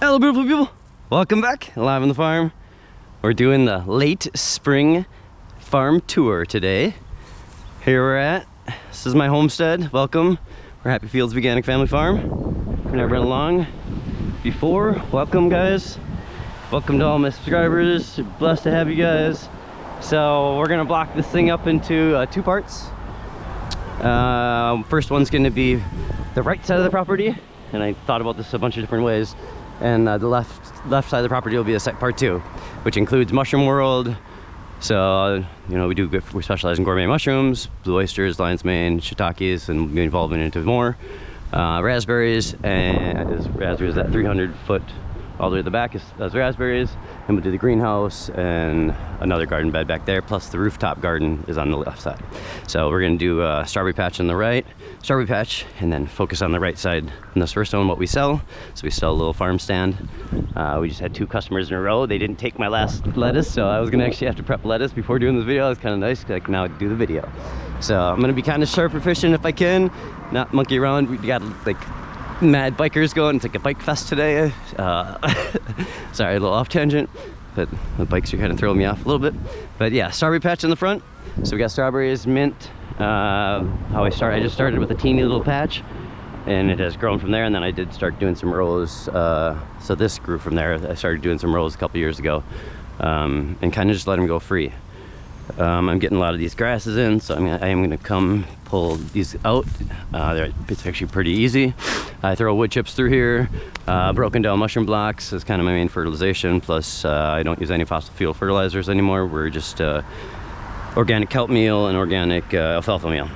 Hello beautiful people, welcome back live on the farm. We're doing the late spring farm tour today. Here we're at, this is my homestead. Welcome, we're Happy Fields Veganic Family Farm. We've never been along before. Welcome guys, welcome to all my subscribers, blessed to have you guys. So we're gonna block this thing up into two parts. First one's gonna be the right side of the property, and I thought about this a bunch of different ways. And the left side of the property will be a part two, which includes mushroom world. So you know, we specialize in gourmet mushrooms, blue oysters, lion's mane, shiitakes, and we're evolving into more raspberries. And raspberries at 300 foot all the way to the back is raspberries. And we'll do the greenhouse and another garden bed back there, plus the rooftop garden is on the left side. So we're gonna do a strawberry patch on the right, strawberry patch, and then focus on the right side in this first one, what we sell. So we sell a little farm stand. We just had 2 customers in a row. They didn't take my last lettuce, so I was gonna actually have to prep lettuce before doing this video. It's kind of nice because I can now do the video. So I'm gonna be kind of sharp efficient if I can, not monkey around. We got like mad bikers going. It's like a bike fest today. Sorry, a little off tangent, but the bikes are kind of throwing me off a little bit. But yeah, strawberry patch in the front. So we got strawberries, mint. I just started with a teeny little patch, and it has grown from there. And then I did start doing some rows. So this grew from there. I started doing some rows a couple years ago, and kind of just let them go free. I'm getting a lot of these grasses in, so I am going to come pull these out. It's actually pretty easy. I throw wood chips through here, broken down mushroom blocks is kind of my main fertilization, plus I don't use any fossil fuel fertilizers anymore. We're just organic kelp meal and organic alfalfa meal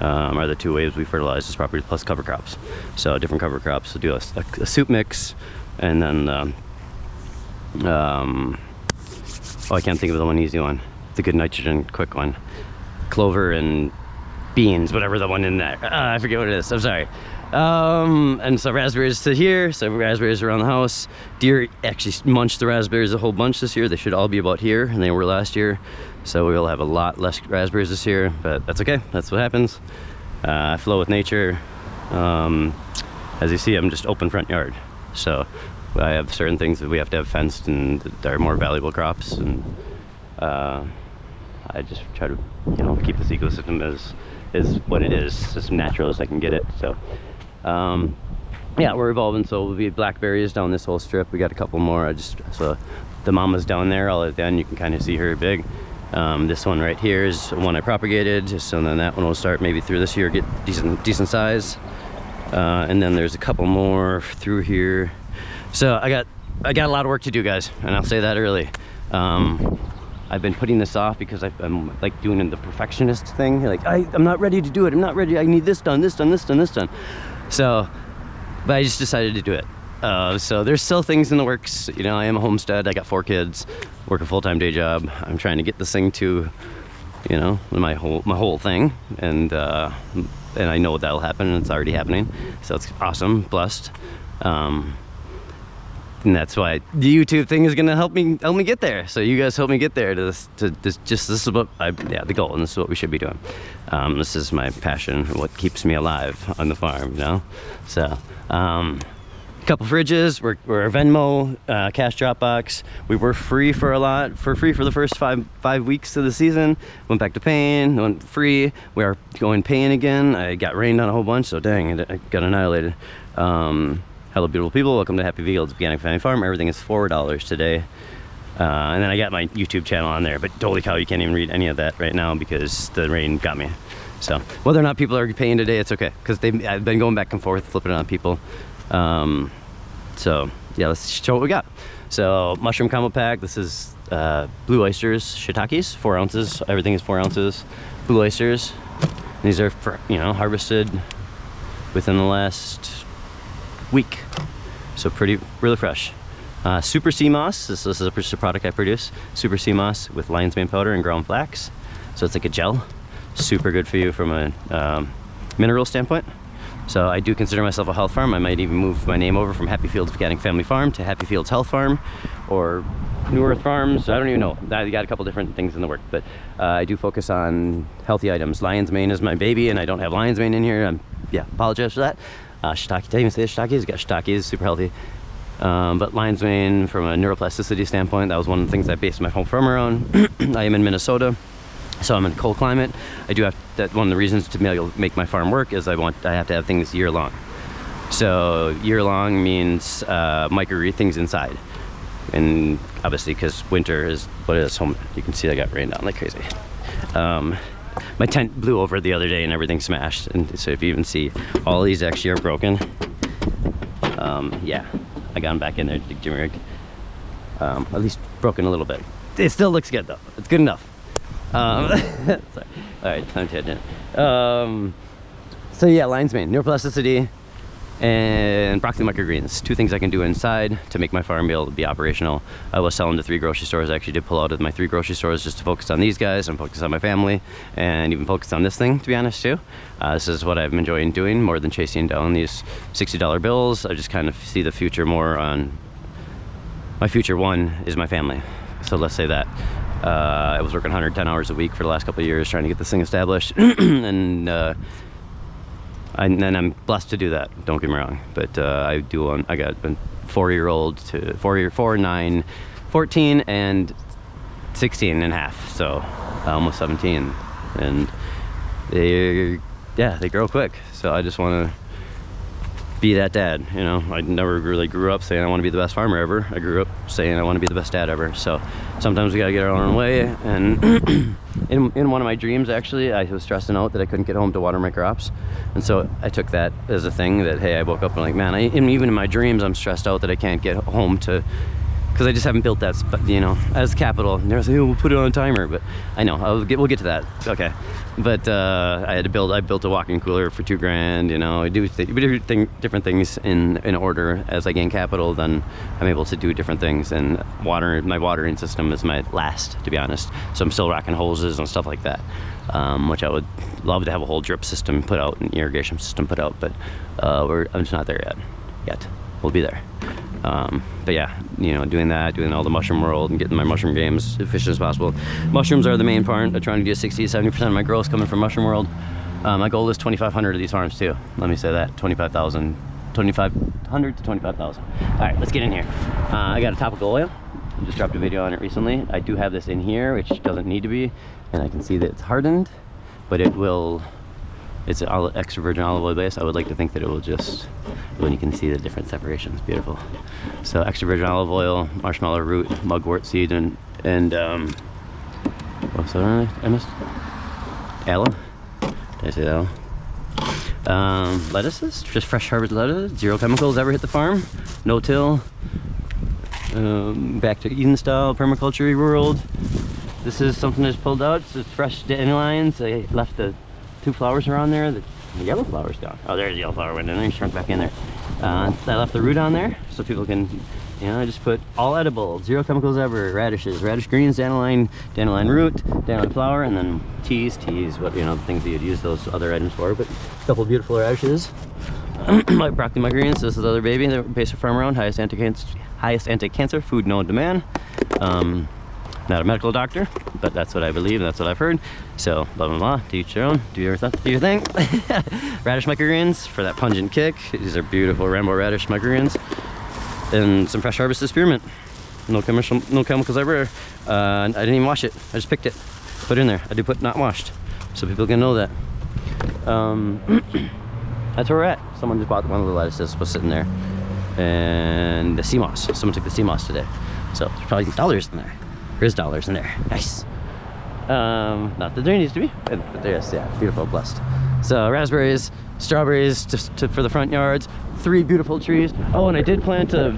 are the 2 ways we fertilize this property, plus cover crops. So different cover crops, we'll do a soup mix, and then oh, I can't think of the one easy one. The good nitrogen quick one, clover and beans, whatever the one in there, I forget what it is, I'm sorry. And so raspberries to here, so raspberries around the house. Deer actually munched the raspberries a whole bunch this year. They should all be about here, and they were last year, so we'll have a lot less raspberries this year, but that's okay, that's what happens. I flow with nature. As you see, I'm just open front yard, so I have certain things that we have to have fenced, and that are more valuable crops, and I just try to, you know, keep this ecosystem as what it is, as natural as I can get it. So yeah, we're evolving. So we'll be blackberries down this whole strip. We got a couple more. So the mama's down there all at the end, you can kind of see her big. This one right here is one I propagated, so then that one will start maybe through this year, get decent size. And then there's a couple more through here. So I got a lot of work to do, guys, and I'll say that early. I've been putting this off because I'm like doing the perfectionist thing. Like, I'm not ready to do it. I'm not ready. I need this done, this done, this done, this done. So, but I just decided to do it. So there's still things in the works. You know, I am a homestead. I got 4 kids, work a full-time day job. I'm trying to get this thing to, you know, my whole thing. And I know that'll happen, and it's already happening. So it's awesome, blessed. And that's why the YouTube thing is gonna help me get there. So you guys help me get there this is what the goal, and this is what we should be doing. This is my passion, what keeps me alive on the farm, you know. So a couple fridges. We're a Venmo cash Dropbox. We were free for the first five weeks of the season. Went back to paying, went free. We are going paying again. I got rained on a whole bunch, so dang, I got annihilated. Hello beautiful people, welcome to Happy Fields Veganic Family Farm. Everything is $4 today. And then I got my YouTube channel on there, but holy cow, you can't even read any of that right now because the rain got me. So whether or not people are paying today, it's okay, because I've been going back and forth, flipping it on people. So yeah, let's show what we got. So mushroom combo pack, this is blue oysters, shiitakes, 4 ounces. Everything is 4 ounces. Blue oysters, these are harvested within the last week, so really fresh. Super sea moss, this is a product I produce. Super sea moss with lion's mane powder and ground flax, so it's like a gel. Super good for you from a mineral standpoint. So I do consider myself a health farm. I might even move my name over from Happy Fields Veganic Family Farm to Happy Fields Health Farm, or New Earth Farms. I don't even know. I got a couple different things in the work, but I do focus on healthy items. Lion's mane is my baby, and I don't have lion's mane in here. Yeah, apologize for that. Shiitake, did I even say shiitake? It's got shiitake, super healthy. But lion's mane, from a neuroplasticity standpoint, that was one of the things I based my whole farm around. I am in Minnesota, so I'm in a cold climate. I do have that. One of the reasons to be able to make my farm work is I have to have things year long. So year long means micro things inside, and obviously because winter is what it is. Home, you can see I got rained on like crazy. My tent blew over the other day and everything smashed, and so if you even see, all these actually are broken. Yeah, I got them back in there, Jimmy rig. At least broken a little bit. It still looks good though. It's good enough. Sorry. All right, time to head in. So yeah, lion's mane, neuroplasticity, and broccoli microgreens. Two things I can do inside to make my farm be able to be operational. I was selling to 3 grocery stores. I actually did pull out of my 3 grocery stores just to focus on these guys and focus on my family, and even focus on this thing, to be honest too. This is what I'm enjoying doing more than chasing down these $60 bills. I just kind of see the future more on, my future one is my family. So let's say that I was working 110 hours a week for the last couple of years trying to get this thing established. And then I'm blessed to do that, don't get me wrong, but I got a 4-year-old to 4, 9, 14, and 16 and a half, so almost 17, and they grow quick. So I just want to be that dad, you know. I never really grew up saying I want to be the best farmer ever. I grew up saying I want to be the best dad ever. So sometimes we gotta get our own way. And in one of my dreams, actually, I was stressing out that I couldn't get home to water my crops, and so I took that as a thing that, hey, I woke up and like, man, even in my dreams, I'm stressed out that I can't get home to, because I just haven't built that, you know, as capital. And they're like, oh, we'll put it on a timer, but I know we'll get to that. Okay, but I built a walk-in cooler for $2,000. You know, I do different things in order. As I gain capital, then I'm able to do different things. And my watering system is my last, to be honest. So I'm still rocking hoses and stuff like that, which I would love to have a whole drip system put out, an irrigation system put out, but I'm just not there yet. We'll be there. But yeah, you know, doing all the mushroom world and getting my mushroom games as efficient as possible. Mushrooms are the main part. I'm trying to get 60 to 70% of my growth coming from mushroom world. My goal is 2,500 of these farms too. Let me say that, 2,500 to 25,000. All right, let's get in here. I got a topical oil. I just dropped a video on it recently. I do have this in here, which doesn't need to be, and I can see that it's hardened, but it will. It's extra virgin olive oil base. I would like to think that it will just, when you can see the different separations, beautiful. So extra virgin olive oil, marshmallow root, mugwort seed, and what's that? I missed alum. Did I say alum? Lettuces, just fresh harvested lettuce. 0 chemicals ever hit the farm. No till. Back to Eden style permaculture world. This is something that's pulled out. It's just fresh dandelions. I left the 2 flowers are on there. The yellow flower's gone. Oh, there's the yellow flower went in there. He shrunk back in there. I left the root on there so people can, you know, I just put all edible, 0 chemicals ever, radishes, radish greens, dandelion root, dandelion flower, and then teas, what, you know, the things that you'd use those other items for. But a couple of beautiful radishes. My broccoli microgreens. This is the other baby that base of farm around. Highest anti-cancer food known to man. Not a medical doctor, but that's what I believe, that's what I've heard. So blah blah blah, to each their own, do your thing. Radish microgreens for that pungent kick. These are beautiful rainbow radish microgreens. And some fresh harvested spearmint. No chemicals ever. I didn't even wash it, I just picked it, put it in there. I do put not washed, so people can know that. That's where we're at. Someone just bought one of the lettuces, was sitting there. And the sea moss, someone took the sea moss today. So there's probably dollars in there. There's dollars in there. Nice. Not that there needs to be, but there's, yeah, beautiful, blessed. So raspberries, strawberries for the front yards, 3 beautiful trees. Oh, and I did plant a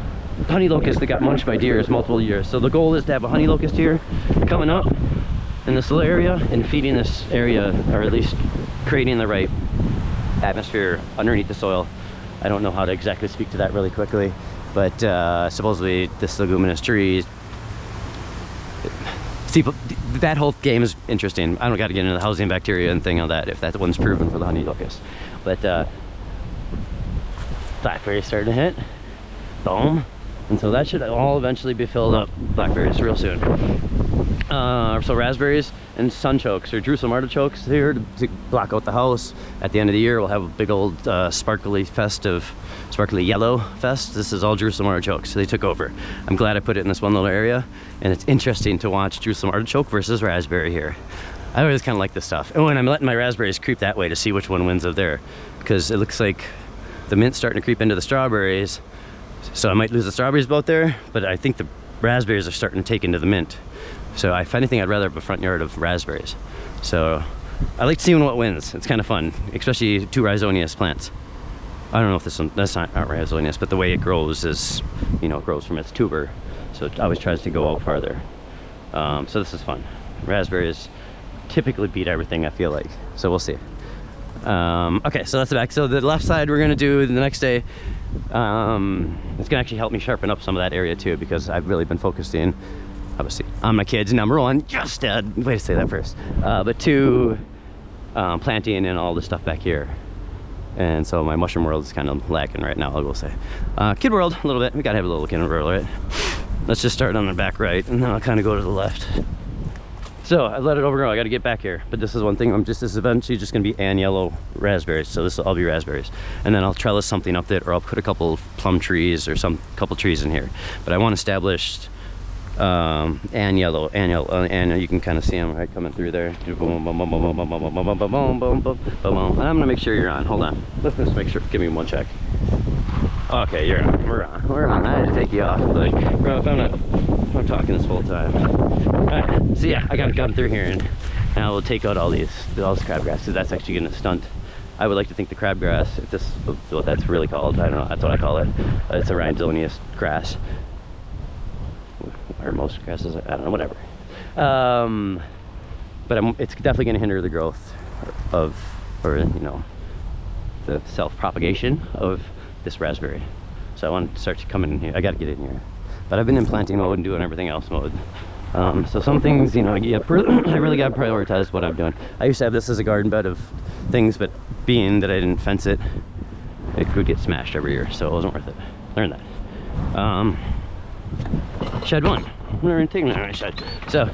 honey locust that got munched by deers multiple years. So the goal is to have a honey locust here coming up in this little area and feeding this area, or at least creating the right atmosphere underneath the soil. I don't know how to exactly speak to that really quickly, but supposedly this leguminous tree, see, that whole game is interesting. I don't got to get into the housing bacteria and thing on that, if that one's proven for the honey locust. But blackberry starting to hit. Boom. And so that should all eventually be filled up blackberries real soon. So raspberries and sunchokes, or Jerusalem artichokes here to block out the house. At the end of the year, we'll have a big old sparkly yellow fest. This is all Jerusalem artichokes. They took over. I'm glad I put it in this one little area, and it's interesting to watch Jerusalem artichoke versus raspberry here. I always kind of like this stuff. And when I'm letting my raspberries creep that way to see which one wins up there, because it looks like the mint's starting to creep into the strawberries. So I might lose the strawberries out there, but I think the raspberries are starting to take into the mint. So if anything, I'd rather have a front yard of raspberries. So I like seeing what wins. It's kind of fun, especially two rhizoneous plants. I don't know if this one, that's not rhizoneous, but the way it grows is, you know, it grows from its tuber. So it always tries to go out farther. So this is fun. Raspberries typically beat everything, I feel like. So we'll see. Okay, so that's the back. So the left side we're gonna do the next day. It's gonna actually help me sharpen up some of that area too, because I've really been focusing, obviously, on my kids, number one. Yes, Dad. Way to say that first. But two, planting and all the stuff back here. And so my mushroom world is kind of lacking right now, I will say. Kid world, a little bit. We gotta have a little kid world, right? Let's just start on the back right, and then I'll kind of go to the left. So I let it overgrow. I got to get back here, but this is one thing. This is eventually just going to be yellow raspberries. So this will all be raspberries, and then I'll trellis something up there, or I'll put a couple plum trees or couple trees in here. But I want established yellow, and you can kind of see them right coming through there. Boom, boom, boom, boom, boom, boom, boom, boom, boom, boom, boom, boom, boom, boom. And I'm gonna make sure you're on. Hold on. Let's just make sure. Give me one check. Okay, you're on. We're on. I had to take you off. Like, bro, if I'm talking this whole time. Alright, so yeah, I gotta come through here, and I will take out all this crabgrass, because that's actually gonna stunt. I would like to think the crabgrass, if this is what that's really called, I don't know, that's what I call it. It's a rhizoneous grass. Or most grasses, I don't know, whatever. But it's definitely gonna hinder the growth of, or you know, the self-propagation of this raspberry. So I want to start to come in here. I gotta get in here. But I've been in planting mode and doing everything else mode. So some things, you know, yeah, I really gotta prioritize what I'm doing. I used to have this as a garden bed of things, but being that I didn't fence it, it would get smashed every year, so it wasn't worth it. Learn that. Shed one. We're gonna take my shed. So,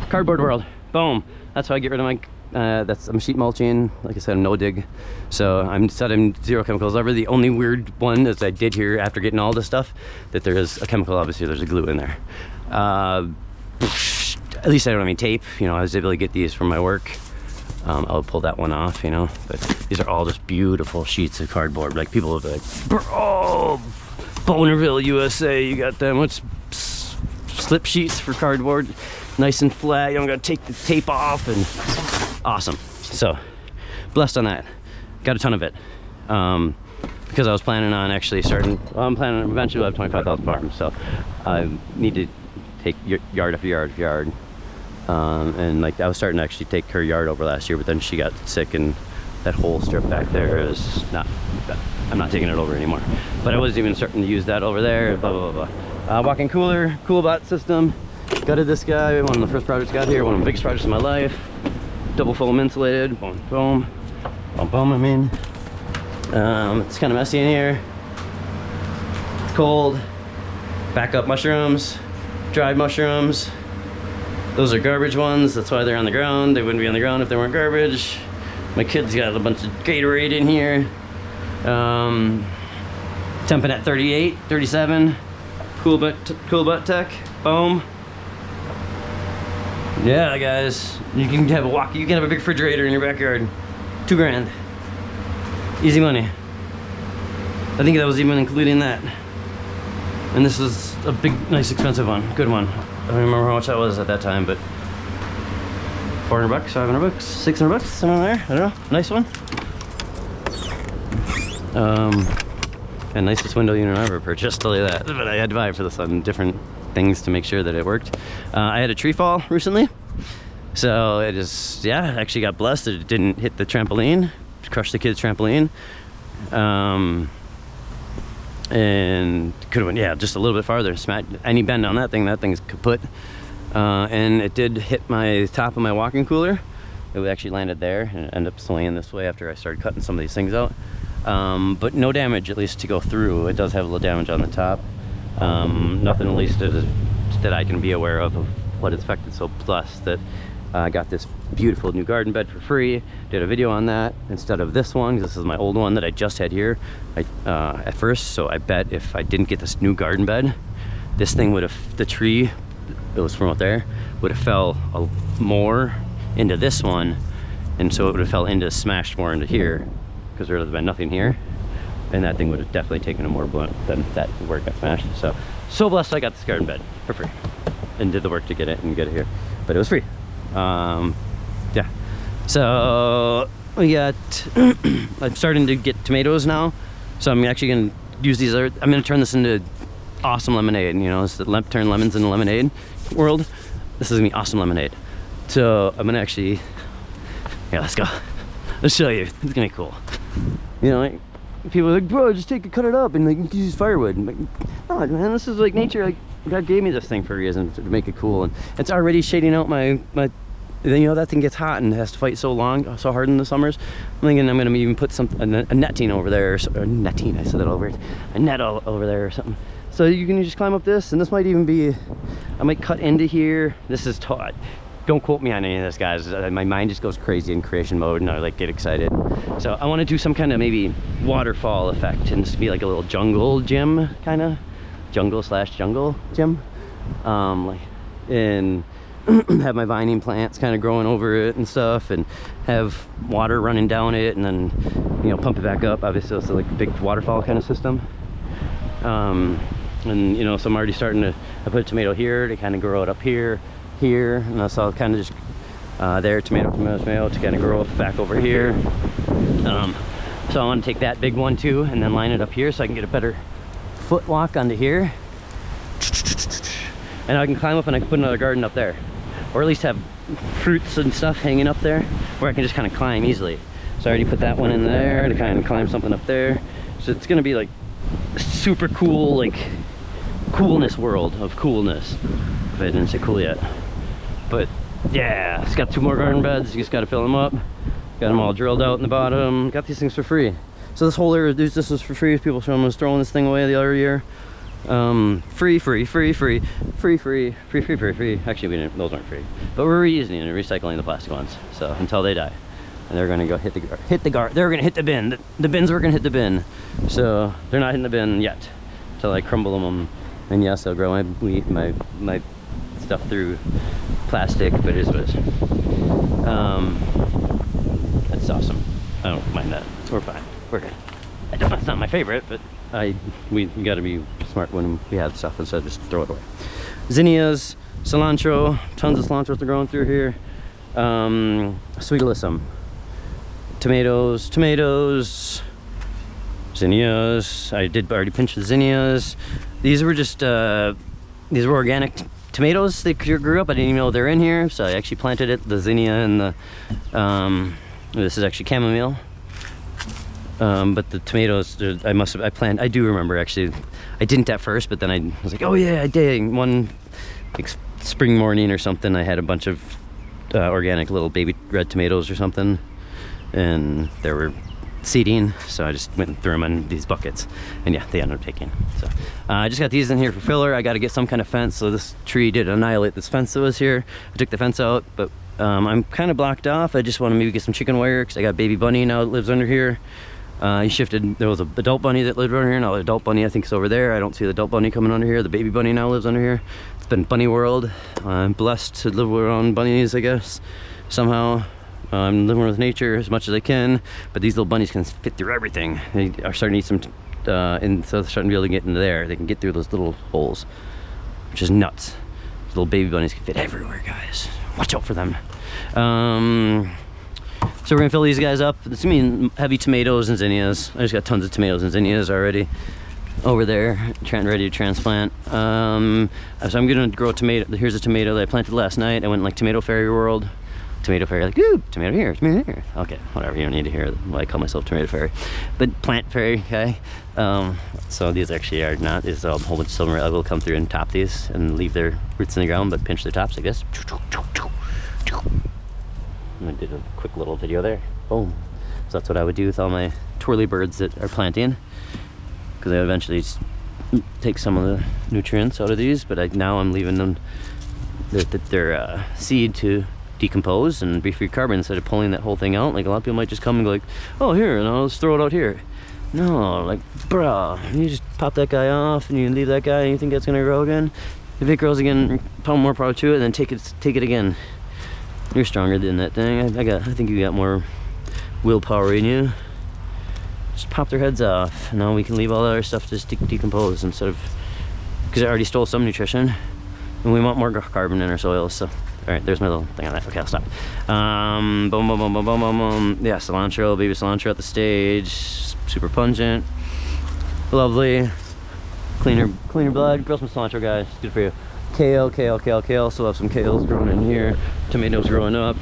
cardboard world. Boom. That's how I get rid of my. I'm sheet mulching. Like I said, I'm no dig. So I'm setting zero chemicals ever. The only weird one is I did here after getting all this stuff that there is a chemical. Obviously, there's a glue in there. At least I don't have any tape. You know, I was able to get these from my work. I'll pull that one off, you know. But these are all just beautiful sheets of cardboard. Like people will be like, "Oh, Bonerville, USA, you got them? What's slip sheets for cardboard? Nice and flat. You don't got to take the tape off." And awesome. So blessed on that. Got a ton of it. Because I was planning on actually starting. Well, I'm planning on eventually have 25,000 farms. So I need to take yard after yard after yard. And like I was starting to actually take her yard over last year, but then she got sick, and that whole strip back there is not. I'm not taking it over anymore. But I was even starting to use that over there. Blah blah blah blah. Walk-in cooler, cool bot system. Gutted this guy. One of the first projects got here. One of the biggest projects of my life. Double foam insulated. Boom boom. Boom boom. I mean, it's kind of messy in here. It's cold. Backup mushrooms. Dried mushrooms. Those are garbage ones, that's why they're on the ground. They wouldn't be on the ground if they weren't garbage. My kids got a bunch of Gatorade in here. Temping at 38, 37. Cool butt tech, boom. Yeah, guys, you can have a big refrigerator in your backyard. $2 grand. Easy money. I think that was even including that. And this is a big, nice, expensive one, good one. I don't remember how much that was at that time, but 400 bucks, 500 bucks, 600 bucks, somewhere there. I don't know. Nice one. And nicest window unit I ever purchased, tell you that. But I had to buy it for this on different things to make sure that it worked. I had a tree fall recently, so it is, yeah, actually got blessed that it didn't hit the trampoline, crushed the kid's trampoline. And could have went, yeah, just a little bit farther. Any bend on that thing's kaput. And it did hit my top of my walk-in cooler. It actually landed there and it ended up swinging this way after I started cutting some of these things out. But no damage, at least to go through. It does have a little damage on the top. Nothing at least that I can be aware of what it's affected. So plus that I got this beautiful new garden bed for free. Did a video on that instead of this one. This is my old one that I just had here at first. So I bet if I didn't get this new garden bed, this thing would have, the tree, it was from out there, would have fell more into this one. And so it would have fell into, smashed more into here, because there would have been nothing here. And that thing would have definitely taken a more blunt than that where it got smashed. So blessed I got this garden bed for free and did the work to get it and get it here, but it was free. Yeah, so we got I'm starting to get tomatoes now, so I'm actually gonna use these I'm gonna turn this into awesome lemonade. You know, it's the turn lemons into lemonade world. This is gonna be awesome lemonade. So I'm gonna actually, yeah, let's go, let's show you. It's gonna be cool. You know, like, people are like, bro, just cut it up and like you can use firewood. I'm like, no, man, this is like nature. Like, God gave me this thing for a reason, to make it cool, and it's already shading out my. You know, that thing gets hot and has to fight so hard in the summers. I'm thinking I'm gonna even put a netting over there, or netting. I said that all weird. A net over there or something. So you can just climb up this, and this might even be. I might cut into here. This is taught. Don't quote me on any of this, guys. My mind just goes crazy in creation mode, and I like get excited. So I want to do some kind of maybe waterfall effect, and just be like a little jungle gym, kind of jungle gym, like, and have my vining plants kind of growing over it and stuff, and have water running down it, and then, you know, pump it back up. Obviously, it's like a big waterfall kind of system. And you know, so I'm already starting to. I put a tomato here to kind of grow it up here. And so I'll kind of just there, tomato to kind of grow up back over here. So I want to take that big one too, and then line it up here so I can get a better foot walk onto here, and I can climb up and I can put another garden up there, or at least have fruits and stuff hanging up there where I can just kind of climb easily. So I already put that one in there to kind of climb something up there. So it's gonna be like super cool, like coolness world of coolness, if I didn't say cool yet. But yeah, it's got 2 more garden beds. You just got to fill them up. Got them all drilled out in the bottom. Got these things for free. So this whole area, this was for free. People showing us throwing this thing away the other year. Free. Actually, we didn't. Those aren't free. But we're reusing and recycling the plastic ones. So until they die, and they're gonna go hit the guard. They're gonna hit the bin. The bins were gonna hit the bin. So they're not hitting the bin yet. Until I crumble them. And yes, I'll grow my stuff through plastic, but it is what it is. That's awesome. I don't mind that. We're fine. We're good. It's not my favorite, but we gotta be smart when we have stuff instead of just throw it away. Zinnias, cilantro, tons of cilantro to growing through here. Sweet alyssum, tomatoes, zinnias. I did already pinch the zinnias. These were just these were organic tomatoes that grew up. I didn't even know they're in here, so I actually planted it. The zinnia and the this is actually chamomile. But the tomatoes, I do remember actually. I didn't at first, but then I was like, oh yeah, I did. One like, spring morning or something, I had a bunch of organic little baby red tomatoes or something, and there were seeding, so I just went and threw them in these buckets, and yeah, they ended up taking. So I just got these in here for filler. I got to get some kind of fence, so this tree did annihilate this fence that was here. I took the fence out, but I'm kind of blocked off. I just want to maybe get some chicken wire, because I got baby bunny now that lives under here. He shifted. There was an adult bunny that lived under here. Now the adult bunny I think is over there. I don't see the adult bunny coming under here. The baby bunny now lives under here. It's been bunny world. I'm blessed to live around bunnies, I guess, somehow. I'm living with nature as much as I can, but these little bunnies can fit through everything. They are starting to eat some, and so they're starting to be able to get into there. They can get through those little holes, which is nuts. These little baby bunnies can fit everywhere, guys. Watch out for them. So we're gonna fill these guys up. It's gonna be heavy tomatoes and zinnias. I just got tons of tomatoes and zinnias already over there, ready to transplant. So I'm gonna grow a tomato. Here's a tomato that I planted last night. I went like Tomato Fairy World. Tomato Fairy, like, ooh, tomato here, tomato here. Okay, whatever, you don't need to hear why I call myself Tomato Fairy. But Plant Fairy, okay? So these actually are not, there's a whole bunch of silver. I will come through and top these and leave their roots in the ground, but pinch their tops, I guess. I did a quick little video there. Boom. So that's what I would do with all my twirly birds that are planting, because I would eventually take some of the nutrients out of these, but now I'm leaving them their seed to decompose and be free carbon instead of pulling that whole thing out. Like a lot of people might just come and go like, oh, here, and I'll just throw it out here. No, like, bruh, you just pop that guy off and you leave that guy and you think that's gonna grow again. If it grows again, put more power to it, and then take it again. You're stronger than that thing. I think you got more willpower in you. Just pop their heads off. Now we can leave all the other stuff to just decompose instead of, because I already stole some nutrition, and we want more carbon in our soil. So, all right, there's my little thing on that. Okay, I'll stop. Boom, boom, boom, boom, boom, boom, boom. Yeah, cilantro, baby cilantro at the stage. Super pungent, lovely. Cleaner blood. Grill some cilantro, guys. It's good for you. Kale. Still have some kales growing in here. Tomatoes growing up.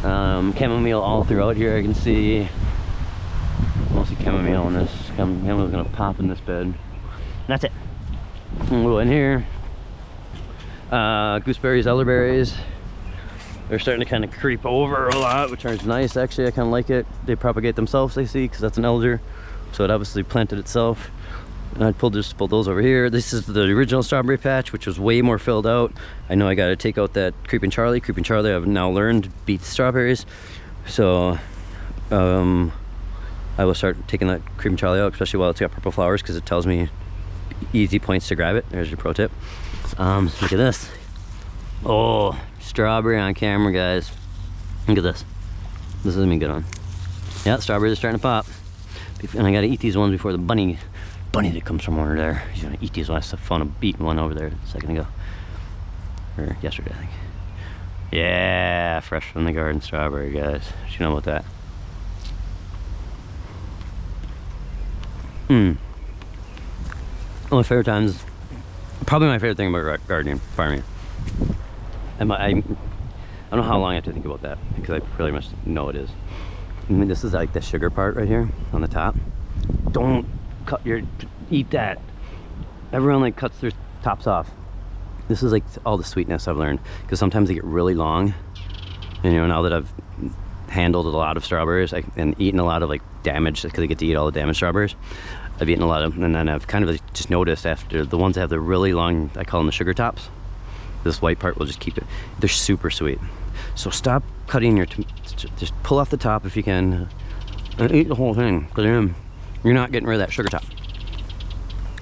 Chamomile all throughout here. I can see mostly chamomile in this. Chamomile's gonna pop in this bed. And that's it. And we'll go in here. Gooseberries, elderberries. They're starting to kind of creep over a lot, which is nice. Actually, I kind of like it. They propagate themselves, I see, because that's an elder, so it obviously planted itself. And I just pulled those over here. This is the original strawberry patch, which was way more filled out. I know I got to take out that Creeping Charlie. Creeping Charlie, I've now learned, beats strawberries. So I will start taking that Creeping Charlie out, especially while it's got purple flowers, because it tells me easy points to grab it. There's your pro tip. Look at this. Oh, strawberry on camera, guys. Look at this. This is gonna be a good one. Yeah, strawberries are starting to pop. And I gotta eat these ones before the bunny that comes from over there. He's gonna eat these ones. I had fun of beating one over there a second ago. Or yesterday, I think. Yeah, fresh from the garden strawberry, guys. What you know about that? One of my favorite times, probably my favorite thing about gardening, farming. I don't know how long I have to think about that, because I pretty much know it is. I mean, this is like the sugar part right here on the top. Don't eat that. Everyone like cuts their tops off. This is like all the sweetness I've learned, because sometimes they get really long. And you know, now that I've handled a lot of strawberries and eaten a lot of like damaged, because I get to eat all the damaged strawberries, I've eaten a lot of them, and then I've kind of just noticed after the ones that have the really long, I call them the sugar tops, this white part will just keep it. They're super sweet. So stop cutting your, just pull off the top if you can, and eat the whole thing, because you're not getting rid of that sugar top.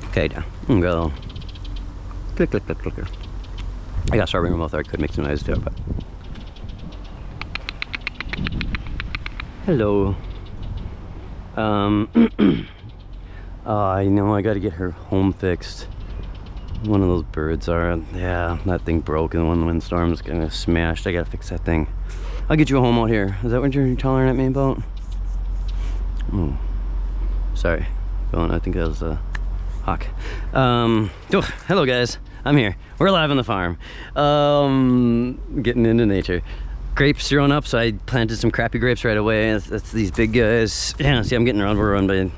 Okay, down and go. Click, click, click, click. I got strawberry in my mouth, I could make some noise too, but. Hello. I know I gotta get her home fixed. One of those birds are, yeah, that thing broke in one windstorm's gonna smashed. I gotta fix that thing. I'll get you a home out here. Is that what you're hollering at me about? Oh, sorry. Well, I think that was a hawk. Oh, hello guys. I'm here. We're live on the farm. Getting into nature. Grapes growing up, so I planted some crappy grapes right away. That's these big guys. Yeah, see, I'm getting overrun by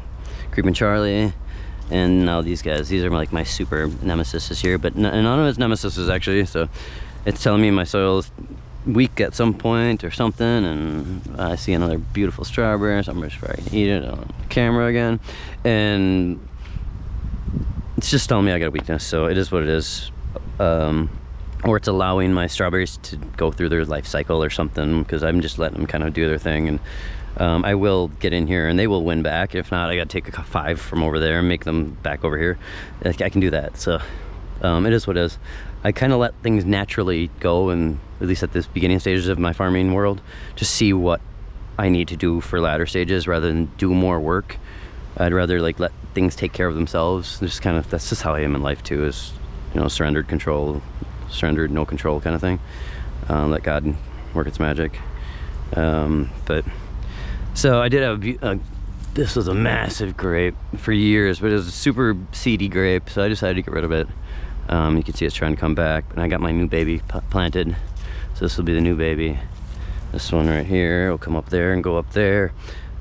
Creeping Charlie. And now these guys, these are like my super nemesis this year, but none of it's nemesis actually, so it's telling me my soil's weak at some point or something, and I see another beautiful strawberry, so I'm just probably gonna eat it on camera again, and it's just telling me I got a weakness, so it is what it is. Or it's allowing my strawberries to go through their life cycle or something, because I'm just letting them kind of do their thing, and I will get in here and they will win back. If not, I gotta take 5 from over there and make them back over here. I can do that, so it is what it is. I kind of let things naturally go, and at least at this beginning stages of my farming world, just see what I need to do for latter stages rather than do more work. I'd rather like let things take care of themselves. Just kind of, that's just how I am in life too, is, you know, surrendered no control kind of thing. Let God work its magic. But so I did have this was a massive grape for years, but it was a super seedy grape, so I decided to get rid of it. You can see it's trying to come back, and I got my new baby planted, so this will be the new baby. This one right here will come up there and go up there.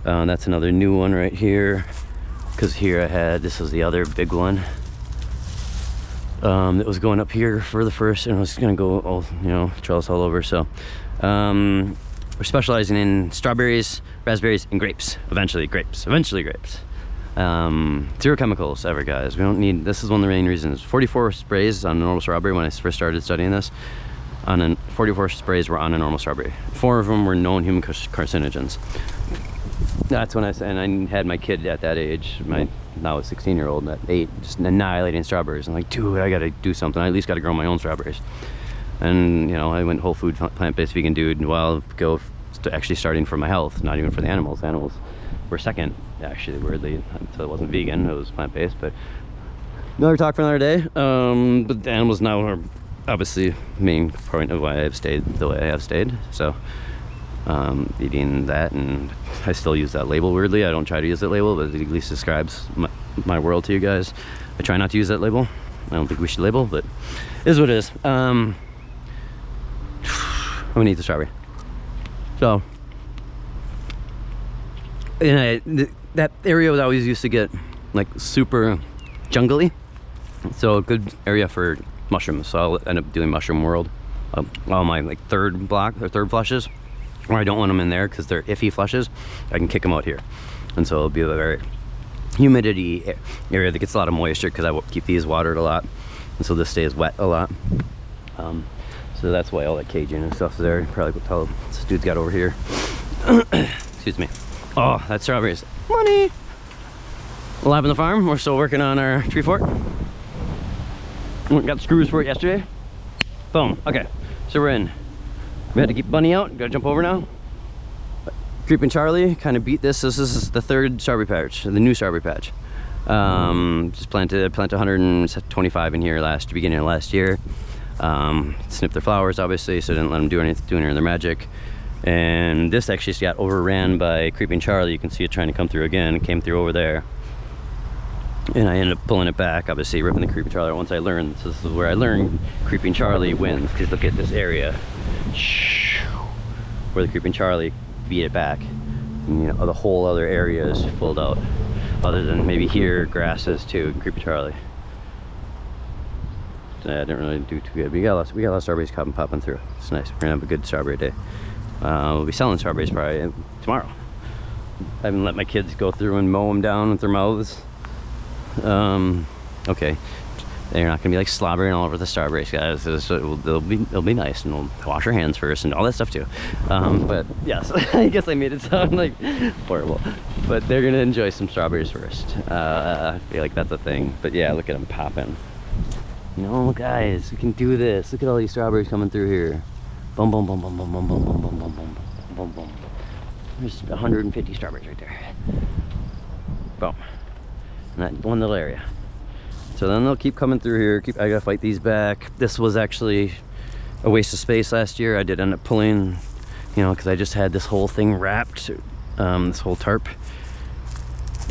That's another new one right here, because here I had, this was the other big one that was going up here for the first, and I was gonna go all, you know, trellis all over. So we're specializing in strawberries, raspberries, and grapes. Eventually grapes. Zero chemicals ever, guys. We don't need, this is one of the main reasons. 44 sprays on a normal strawberry when I first started studying this. 44 sprays were on a normal strawberry. 4 of them were known human carcinogens. That's when and I had my kid at that age, my now a 16-year-old at 8, just annihilating strawberries. I'm like, dude, I gotta do something. I at least gotta grow my own strawberries. And you know, I went whole food, plant-based vegan dude. Well, go to actually starting for my health, not even for the animals. Animals were second, actually, weirdly. So it wasn't vegan, it was plant-based. But another talk for another day. But the animals now are obviously main point of why I've stayed the way I have stayed. So eating that, and I still use that label weirdly. I don't try to use that label, but it at least describes my world to you guys. I try not to use that label. I don't think we should label, but it is what it is. I'm gonna eat the strawberry. So, and that area was always used to get like super jungly, so a good area for mushrooms. So I'll end up doing mushroom world. All my like third flushes, or I don't want them in there because they're iffy flushes, I can kick them out here. And so it'll be a very humidity area that gets a lot of moisture because I will keep these watered a lot, and so this stays wet a lot. So that's why all that caging and stuff's there. You probably could tell this dude's got over here. Excuse me. Oh, that strawberries. Money! Live on the farm. We're still working on our tree fort. We got the screws for it yesterday. Boom. Okay, so we're in. We had to keep Bunny out. Gotta jump over now. Creeping Charlie kind of beat this. This is the third strawberry patch, the new strawberry patch. Just planted 125 in here beginning of last year. Snipped their flowers, obviously, so didn't let them do any of their magic. And this actually just got overran by Creeping Charlie. You can see it trying to come through again. It came through over there, and I ended up pulling it back, obviously ripping the Creeping Charlie. Once I learned, this is where I learned Creeping Charlie wins, because look at this area where the Creeping Charlie beat it back. And, you know, the whole other area is filled out, other than maybe here grasses too. Creeping Charlie. I didn't really do too good. We got a lot of strawberries popping through. It's nice. We're gonna have a good strawberry day. We'll be selling strawberries probably tomorrow. I haven't let my kids go through and mow them down with their mouths. Okay, they're not gonna be like slobbering all over the strawberries, guys. It'll be nice, and we'll wash our hands first and all that stuff too. But yes, I guess I made it sound like horrible. But they're gonna enjoy some strawberries first. I feel like that's a thing. But yeah, look at them popping. No, guys, we can do this. Look at all these strawberries coming through here. Boom, boom, boom, boom, boom, boom, boom, boom, boom, boom, boom, boom, boom. There's 150 strawberries right there. Boom. In that one little area. So then they'll keep coming through here. I gotta fight these back. This was actually a waste of space last year. I did end up pulling, you know, because I just had this whole thing wrapped, this whole tarp,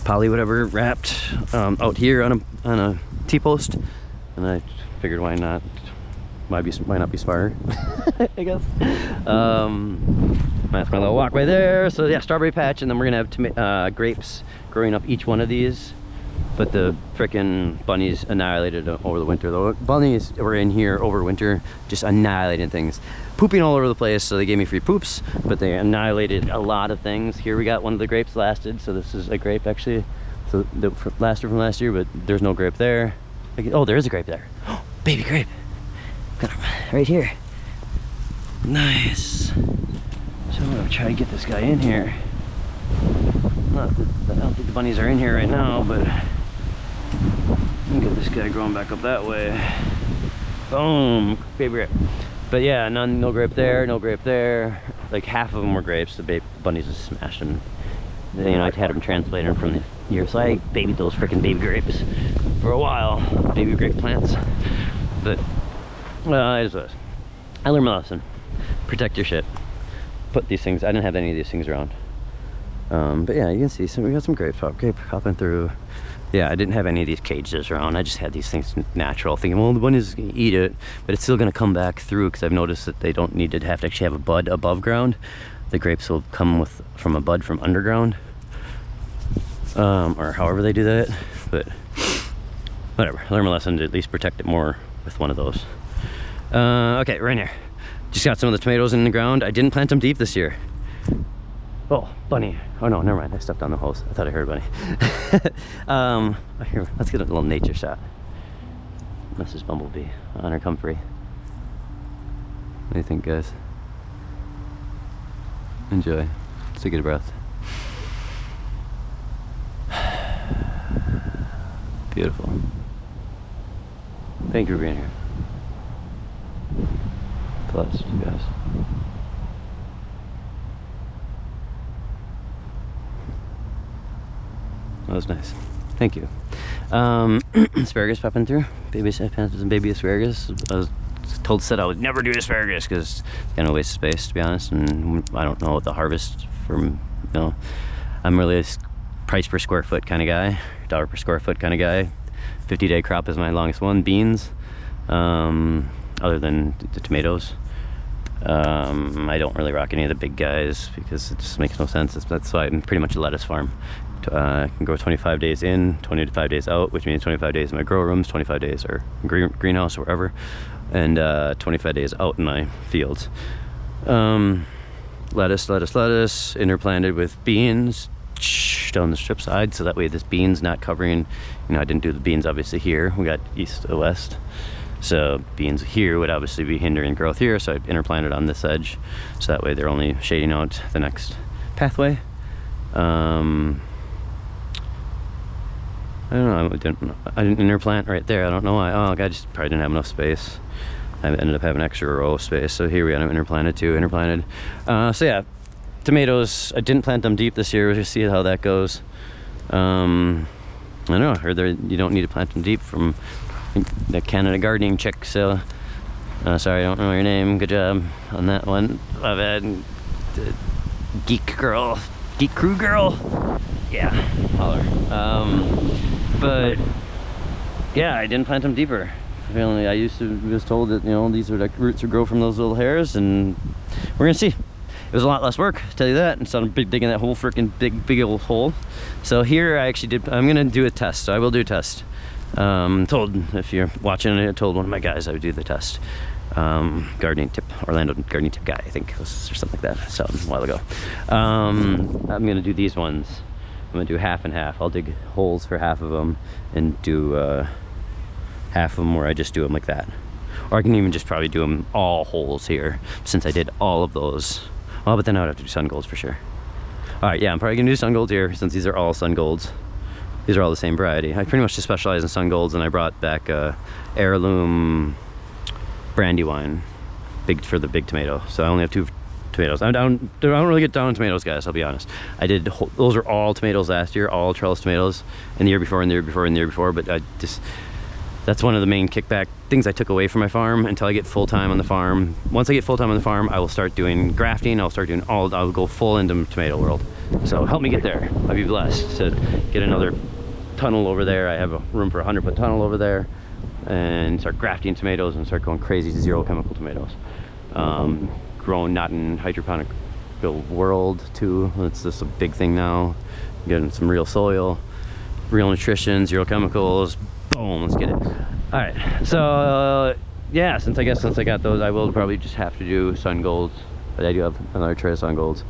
poly whatever, wrapped out here on a T-post. And I figured, why not? Might not be smarter, I guess. That's my little walkway there. So yeah, strawberry patch, and then we're gonna have grapes growing up each one of these. But the frickin' bunnies annihilated over the winter. The bunnies were in here over winter, just annihilating things, pooping all over the place. So they gave me free poops, but they annihilated a lot of things. Here we got one of the grapes lasted. So this is a grape actually. So the lasted from last year, but there's no grape there. Oh, there is a grape there. Oh, baby grape. Got him right here. Nice. So I'm gonna try to get this guy in here. I don't think the bunnies are in here right now, but I'll get this guy growing back up that way. Boom, baby grape. But yeah, no grape there, no grape there. Like half of them were grapes. The bunnies just smashed them. You know, I'd had them transplanted from the year, so I babied those freaking baby grapes for a while, baby grape plants. But it is what it is. I learned my lesson. Protect your shit. Put these things. I didn't have any of these things around. But yeah, you can see we got some grape popping through. Yeah, I didn't have any of these cages around. I just had these things natural, thinking, well, the bunnies can eat it, but it's still gonna come back through, because I've noticed that they don't need to have to actually have a bud above ground. The grapes will come from a bud from underground, or however they do that. But whatever, I learned my lesson to at least protect it more with one of those. Okay, right here. Just got some of the tomatoes in the ground. I didn't plant them deep this year. Oh, bunny. Oh no, never mind. I stepped on the hose. I thought I heard a bunny. Here, let's get a little nature shot. This is Bumblebee on her comfrey. What do you think, guys? Enjoy. Take a breath. Beautiful. Thank you for being here. Blessed, you guys. That was nice. Thank you. Asparagus popping through. Baby asparagus. I was said I would never do asparagus because it's kind of a waste of space, to be honest. And I don't know what the harvest from. I'm really a price per square foot kind of guy, dollar per square foot kind of guy. 50-day crop is my longest one. Beans, other than the tomatoes. I don't really rock any of the big guys because it just makes no sense. That's why I'm pretty much a lettuce farm. I can grow 25 days in, 25 days out, which means 25 days in my grow rooms, 25 days or greenhouse or wherever, and 25 days out in my fields. Lettuce, interplanted with beans down the strip side, so that way this bean's not covering, I didn't do the beans obviously here. We got east to west. So beans here would obviously be hindering growth here, so I interplanted on this edge, so that way they're only shading out the next pathway. I don't know, I didn't interplant right there. I don't know why. Oh, I just probably didn't have enough space. I ended up having extra row of space, so here we got them interplanted. So yeah, tomatoes, I didn't plant them deep this year. We'll just see how that goes. I don't know, I heard you don't need to plant them deep from the Canada gardening chick, so sorry, I don't know your name. Good job on that one. I've had geek crew girl. Yeah, holler. But yeah, I didn't plant them deeper. Apparently, I was told that these are like roots would grow from those little hairs, and we're gonna see. It was a lot less work, I'll tell you that, instead of digging that whole freaking big old hole. So here I actually I'm gonna do a test. So I will do a test. Told, if you're watching, I told one of my guys I would do the test. Gardening tip, Orlando gardening tip guy, I think, or something like that. So a while ago. I'm gonna do these ones. I'm gonna do half and half. I'll dig holes for half of them and do half of them where I just do them like that. Or I can even just probably do them all holes here, since I did all of those. Oh, but then I would have to do sun golds for sure. All right, yeah, I'm probably gonna do sun golds here, since these are all sun golds. These are all the same variety. I pretty much just specialize in sun golds, and I brought back heirloom brandy wine, for the big tomato. So I only have 2 tomatoes. I don't really get down on tomatoes, guys, I'll be honest. Those are all tomatoes last year, all trellis tomatoes, and the year before, and the year before, and the year before, but that's one of the main kickback things I took away from my farm until I get full-time on the farm. Once I get full-time on the farm, I will start doing grafting. I'll go full into tomato world. So help me get there. I'll be blessed to get another tunnel over there. I have a room for a 100-foot tunnel over there, and start grafting tomatoes and start going crazy zero chemical tomatoes. Grown not in hydroponic world too. That's just a big thing now. Getting some real soil, real nutrition, zero chemicals. Boom, let's get it. All right, so yeah, since I got those, I will probably just have to do sun golds, but I do have another tray of sun golds,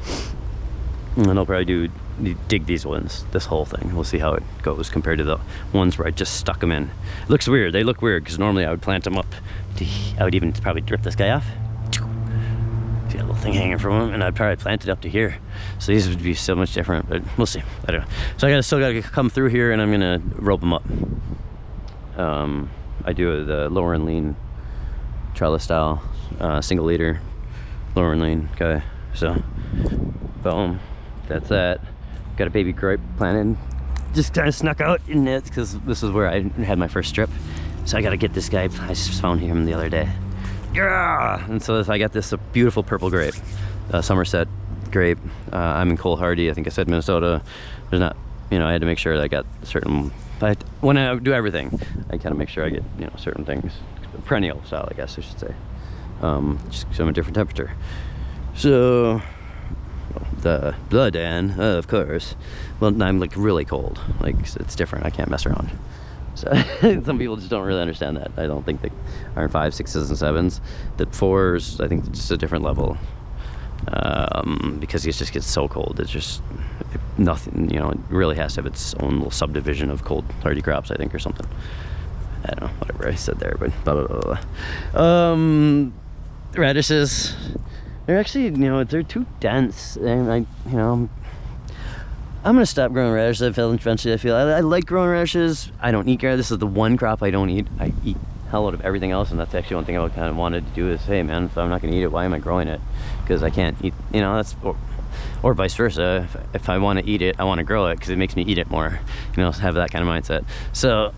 and I'll probably dig these ones, this whole thing. We'll see how it goes compared to the ones where I just stuck them in. It looks weird. They look weird because normally I would plant them up I would even probably drip this guy off. See that little thing hanging from him, and I'd probably plant it up to here. So these would be so much different, but we'll see. I don't know. So I still gotta come through here, and I'm gonna rope them up. I do the lower and lean trellis style, single leader, lower and lean. Okay, so boom, that's that. Got a baby grape planted. Just kind of snuck out in it because this is where I had my first strip. So I gotta get this guy. I just found him the other day. Yeah! And so I got this beautiful purple grape, Somerset grape. I'm in Cole Hardy. I think I said Minnesota. There's not, I had to make sure that I got certain. When I do everything, I kind of make sure I get certain things, perennial style, I guess I should say. Just some a different temperature. So the blood and of course, well, I'm like really cold. Like it's different. I can't mess around. So some people just don't really understand that. I don't think they are in 5s, 6s, and 7s. The 4s, I think, it's just a different level. because it just gets so cold. It's just nothing, you know, it really has to have its own little subdivision of cold hardy crops, I think, or something. I don't know, whatever I said there, but blah, blah, blah, blah. Radishes, they're actually, you know, they're too dense, and you know, I'm gonna stop growing radishes. Eventually, I feel I like growing radishes. I don't eat radishes. This is the one crop I don't eat. I eat hell out of everything else, and that's actually one thing I kind of wanted to do is, hey man, if I'm not gonna eat it, why am I growing it? Because I can't eat, you know, that's, or vice versa. If I want to eat it, I want to grow it because it makes me eat it more, you know, have that kind of mindset. So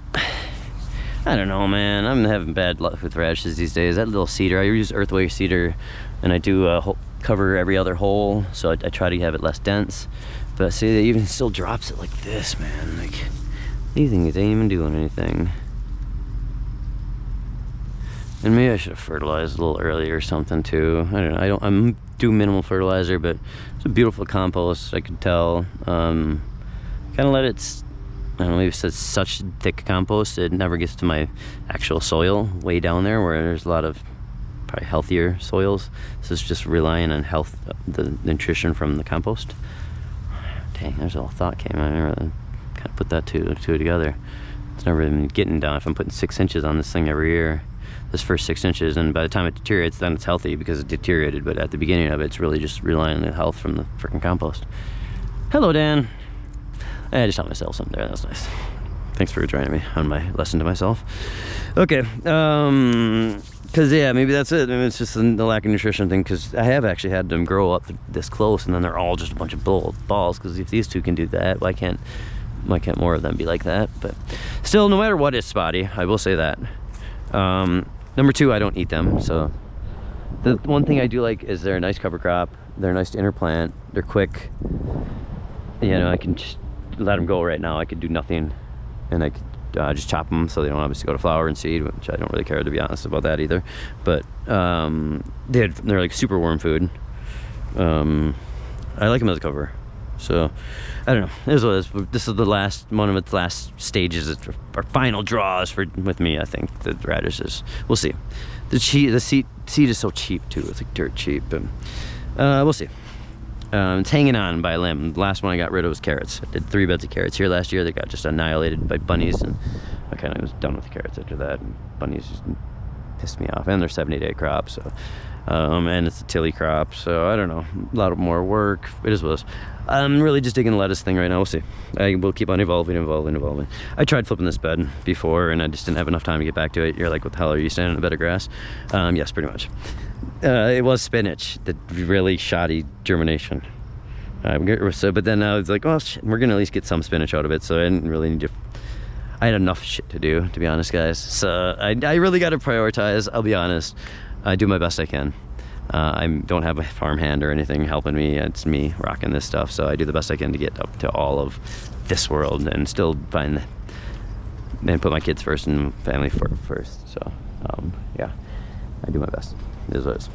I don't know, man, I'm having bad luck with radishes these days. That little cedar, I use earthway cedar, and I do cover every other hole, so I try to have it less dense. But see, it even still drops it like this, man. Like, these things ain't even doing anything. And maybe I should have fertilized a little earlier or something too. I don't know. I'm do minimal fertilizer, but it's a beautiful compost. I could tell. Kind of let it. I don't know. Maybe it's such thick compost it never gets to my actual soil way down there, where there's a lot of probably healthier soils. This is just relying on health, the nutrition from the compost. Dang, there's a little thought came. I never kind of put that two together. It's never even getting done. If I'm putting 6 inches on this thing every year, this first 6 inches, and by the time it deteriorates, then it's healthy because it deteriorated. But at the beginning of it, it's really just relying on the health from the freaking compost. Hello, Dan. I just taught myself something there. That's nice. Thanks for joining me on my lesson to myself. Okay. Because yeah, maybe that's it. Maybe it's just the lack of nutrition thing, because I have actually had them grow up this close and then they're all just a bunch of balls, because if these two can do that, why can't more of them be like that? But still, no matter what, it's spotty, I will say that. Number two, I don't eat them. So the one thing I do like is they're a nice cover crop, they're nice to interplant, they're quick, you know, I can just let them go right now. I could do nothing, and I could just chop them so they don't obviously go to flower and seed, which I don't really care, to be honest, about that either. But they're like super worm food. I like them as a cover. So I don't know. This is the last one of its last stages, our final draws with me. I think the radishes. We'll see. The seed is so cheap too. It's like dirt cheap, but we'll see. It's hanging on by a limb. The last one I got rid of was carrots. I did 3 beds of carrots here last year. They got just annihilated by bunnies, and I kind of was done with the carrots after that. And bunnies just pissed me off, and they're 70-day crop, so and it's a tilly crop, so I don't know, a lot more work. It is what it is. I'm really just digging the lettuce thing right now. We'll see. I will keep on evolving. I tried flipping this bed before, and I just didn't have enough time to get back to it. You're like, what the hell, are you standing in a bed of grass? Yes, pretty much. It was spinach, the really shoddy germination. But then I was like, oh shit, we're gonna at least get some spinach out of it, so I didn't really need to. I had enough shit to do, to be honest, guys. So I really got to prioritize. I'll be honest. I do my best I can. I don't have a farm hand or anything helping me. It's me rocking this stuff, so I do the best I can to get up to all of this world and still find and put my kids first and family first. So yeah, I do my best. It is what it is.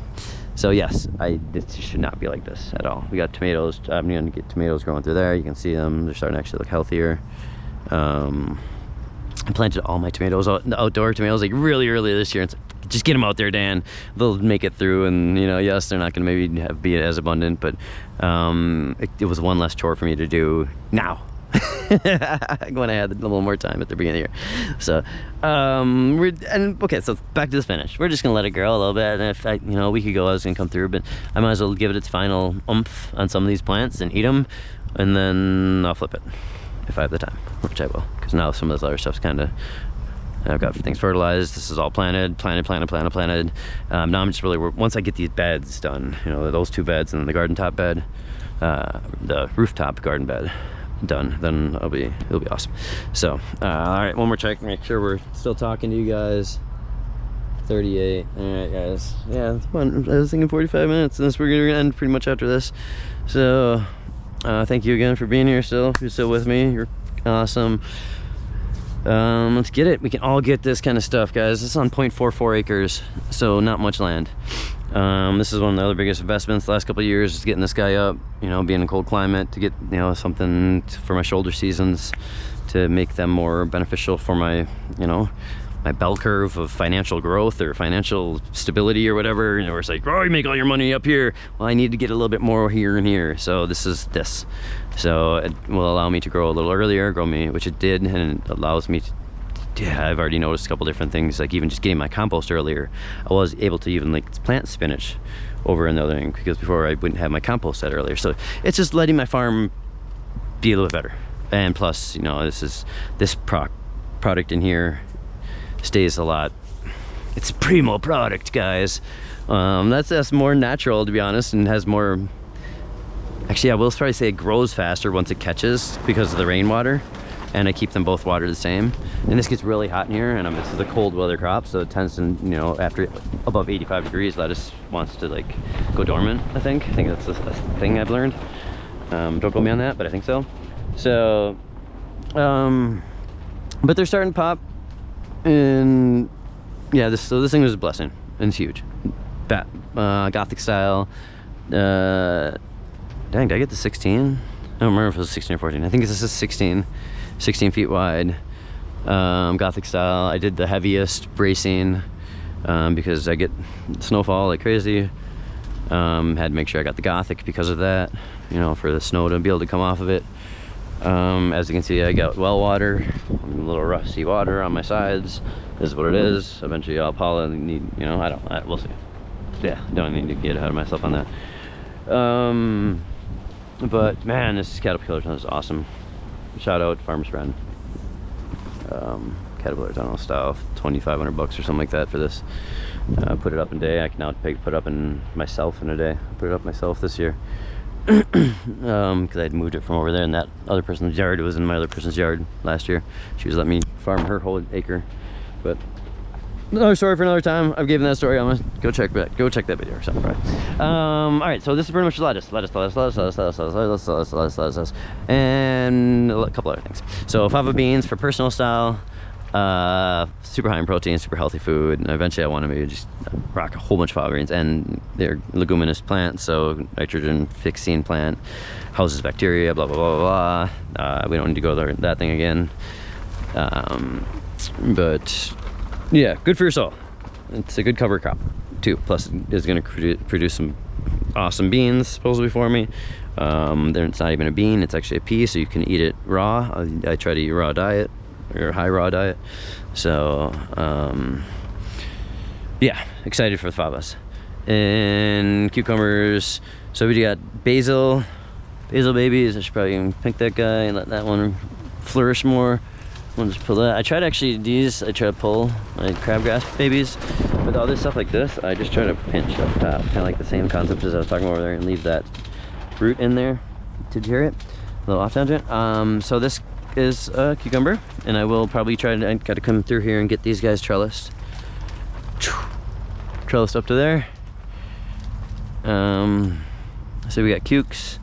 So yes, this should not be like this at all. We got tomatoes. I'm going to get tomatoes growing through there. You can see them. They're starting to actually look healthier. I planted all my tomatoes, the outdoor tomatoes, like really early this year. It's like, just get them out there, Dan. They'll make it through, and you know, yes, they're not going to maybe be as abundant, but it was one less chore for me to do now. When I had a little more time at the beginning of the year. So okay, so back to the spinach. We're just gonna let it grow a little bit, and if a week ago I was gonna come through, but I might as well give it its final oomph on some of these plants and eat them, and then I'll flip it if I have the time, which I will, because now some of this other stuff's kind of, I've got things fertilized. This is all planted. Now I'm just really, once I get these beds done, those 2 beds and then the garden top bed, the rooftop garden bed done, then it'll be awesome. So all right, one more check, make sure we're still talking to you guys. 38. All right, guys. Yeah, I was thinking 45 minutes, and we're gonna end pretty much after this. So thank you again for being here. Still, if you're still with me, you're awesome. Let's get it. We can all get this kind of stuff, guys. This is on 0.44 acres, so not much land. This is one of the other biggest investments the last couple of years, is getting this guy up, being in a cold climate, to get something for my shoulder seasons, to make them more beneficial for my my bell curve of financial growth or financial stability or whatever. You know, where it's like, oh, you make all your money up here. Well, I need to get a little bit more here and here. So this is this. So it will allow me to grow a little earlier, which it did, and it allows me to, yeah, I've already noticed a couple different things, like even just getting my compost earlier. I was able to even like plant spinach over another thing, because before I wouldn't have my compost set earlier. So it's just letting my farm be a little bit better. And plus, you know, this product in here stays a lot. It's a primo product, guys. That's more natural, to be honest, and has more. Actually, I will probably say it grows faster once it catches because of the rainwater, and I keep them both watered the same. And this gets really hot in here, and this is a cold weather crop, so it tends to, you know, after above 85 degrees, lettuce wants to like go dormant. I think that's a thing I've learned. Don't quote me on that, but I think so. So, but they're starting to pop. And yeah, this thing was a blessing, and it's huge. That Gothic style. Dang, did I get the 16? I don't remember if it was 16 or 14. I think this is 16 feet wide. Gothic style. I did the heaviest bracing because I get snowfall like crazy. Had to make sure I got the Gothic because of that, you know, for the snow to be able to come off of it. As you can see, I got well water, a little rusty water on my sides. This is what it is. Eventually I'll probably need, you know, we'll see. Yeah, don't need to get ahead of myself on that. But man, this caterpillar tunnel is awesome. Shout out Farmer's Friend. Caterpillar tunnel style, $2,500 or something like that for this. Put it up in a day. I can now put it up in myself in a day. I put it up myself this year. Because I'd moved it from over there, and that other person's yard, it was in my other person's yard last year. She was letting me farm her whole acre. But another story for another time. I've given that story. I'm gonna go check that video or something, right? All right, so this is pretty much lettuce, and a couple other things. So fava beans for personal style. Super high in protein, super healthy food, and eventually I want to maybe just rock a whole bunch of fava beans, and they're leguminous plants, so nitrogen fixing plant, houses bacteria, blah blah blah blah. We don't need to go there that thing again. But yeah, good for your soul. It's a good cover crop too. Plus it's going to produce some awesome beans supposedly for me. It's not even a bean, it's actually a pea, so you can eat it raw. I try to eat raw diet, or high raw diet. So yeah, excited for the favas. And cucumbers. So we got basil babies. I should probably pick that guy and let that one flourish more. I'll just pull that. I try to pull my crabgrass babies. With all this stuff like this, I just try to pinch up top, kind of like the same concept as I was talking about over there, and leave that root in there. Did you hear it? A little off tangent. So this is a cucumber, and I will probably I gotta come through here and get these guys trellised up to there. So we got cukes,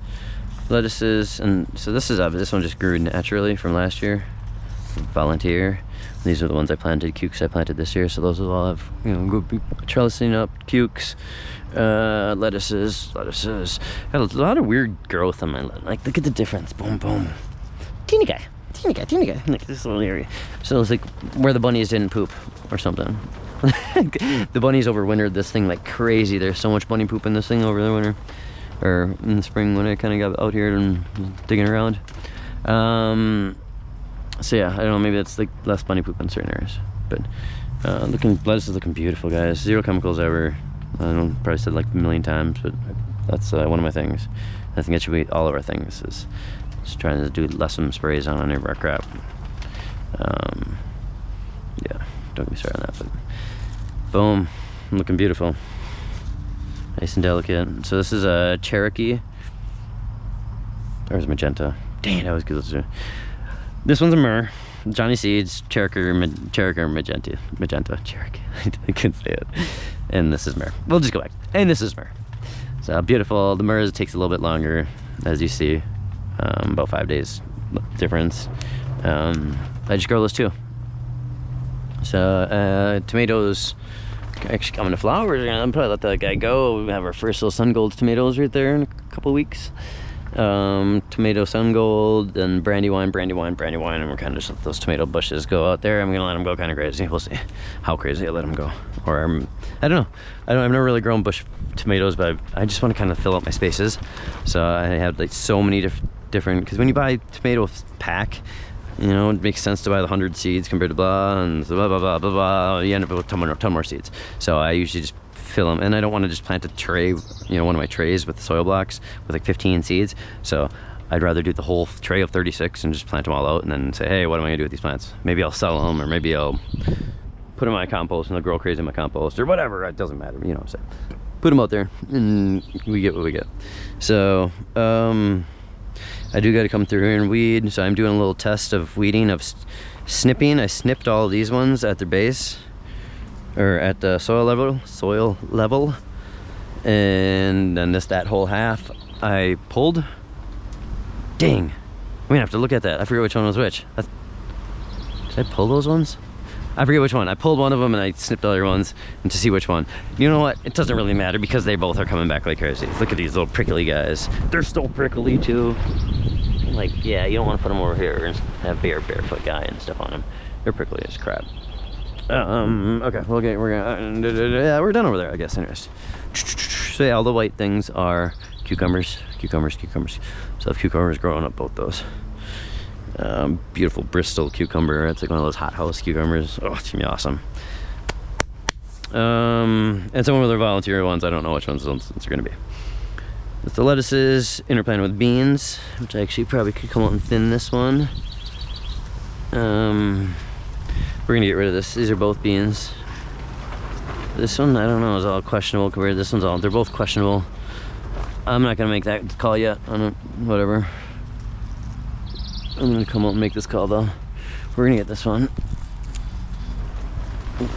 lettuces, and so this one just grew naturally from last year. Volunteer. These are the ones I planted, cukes I planted this year, so those will all have, you know, good trellising up cukes. Lettuces. Got a lot of weird growth on my, like, look at the difference. Boom, boom. Teeny guy. Like this little area. So it's like where the bunnies didn't poop or something. The bunnies overwintered this thing like crazy. There's so much bunny poop in this thing over the winter, or in the spring when I kind of got out here and digging around. So yeah, I don't know, maybe that's like less bunny poop in certain areas. But lettuce is looking beautiful, guys. Zero chemicals ever. I don't probably said like a million times, but that's one of my things. I think that should be all of our things, is just trying to do less of sprays on any of our crap. Yeah, don't get me started on that, but boom, looking beautiful. Nice and delicate. So this is a Cherokee. There's magenta. Dang, that was good. This one's a myrrh. Johnny Seeds, Cherokee or magenta. Cherokee. I couldn't say it. And this is myrrh. We'll just go back. And this is myrrh. So beautiful. The myrrh takes a little bit longer, as you see. About 5 days difference. I just grow those too. So tomatoes actually coming to flowers. I'm probably let that guy go. We have our first little sun gold tomatoes right there in a couple weeks. tomato sun gold, and brandywine, and we're kind of just let those tomato bushes go out there. I'm gonna let them go kind of crazy. We'll see how crazy I let them go. Or I don't know. I've never really grown bush tomatoes, but I just want to kind of fill up my spaces. So I have like so many different, because when you buy tomato pack, you know, it makes sense to buy the 100 seeds compared to blah and blah blah blah blah blah. You end up with a ton more seeds. So I usually just fill them, and I don't want to just plant a tray, you know, one of my trays with the soil blocks with like 15 seeds. So I'd rather do the whole tray of 36 and just plant them all out, and then say, hey, what am I gonna do with these plants? Maybe I'll sell them, or maybe I'll put them in my compost and they'll grow crazy in my compost, or whatever. It doesn't matter, you know what I'm saying. Put them out there and we get what we get. So I do got to come through here and weed. So I'm doing a little test of weeding, of snipping. I snipped all of these ones at their base, or at the soil level, and then that whole half I pulled. Dang, I'm gonna have to look at that. I forget which one was which. Did I pull those ones? I forget which one. I pulled one of them and I snipped the other ones, and to see which one. You know what? It doesn't really matter because they both are coming back like crazy. Look at these little prickly guys. They're still prickly too. Like, yeah, you don't want to put them over here and have barefoot guy and stuff on them. They're prickly as crap. Okay, we're done over there, I guess. Anyways, so yeah, all the white things are cucumbers. So if cucumbers growing up both those. Beautiful Bristol cucumber. It's like one of those hothouse cucumbers. Oh, it's gonna be awesome. And some of their volunteer ones, I don't know which ones those are gonna be. It's the lettuces interplanted with beans, which I actually probably could come out and thin this one. We're gonna get rid of this. These are both beans. This one, I don't know, is all questionable compared to this one's all. They're both questionable. I'm not gonna make that call yet on it. Whatever. I'm gonna come out and make this call though. We're gonna get this one.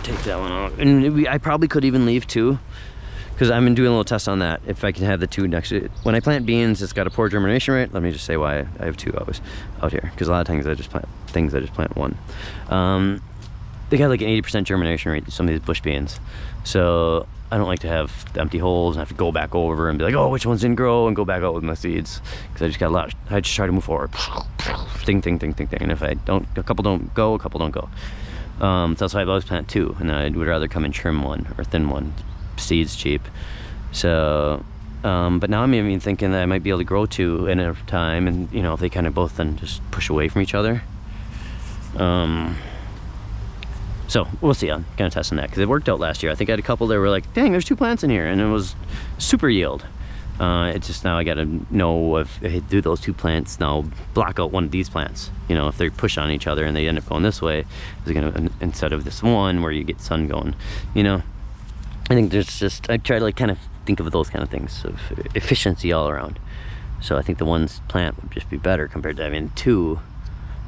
Take that one out. And I probably could even leave two, because I've been doing a little test on that. If I can have the two next to it. When I plant beans, it's got a poor germination rate. Let me just say why I have two always out here. Because a lot of times I just plant one. They got like an 80% germination rate, some of these bush beans. So I don't like to have empty holes and have to go back over and be like, oh, which ones didn't grow, and go back out with my seeds. Because I just got a lot. I just try to move forward. Ding, ding, ding, ding, ding. And if I don't, a couple don't go, a couple don't go. So that's why I've always planted two, and I would rather come and trim one or thin one. Seeds cheap. So, but now I'm even thinking that I might be able to grow two in a time, and you know, if they kind of both then just push away from each other. So we'll see. I'm kind of testing that because it worked out last year. I think I had a couple that were like, dang, there's two plants in here, and it was super yield. It's just now I got to know if I do those two plants now block out one of these plants. You know, if they push on each other and they end up going this way, is gonna, instead of this one where you get sun going. You know, I think there's just, I try to like kind of think of those kind of things of efficiency all around. So I think the one plant would just be better compared to having two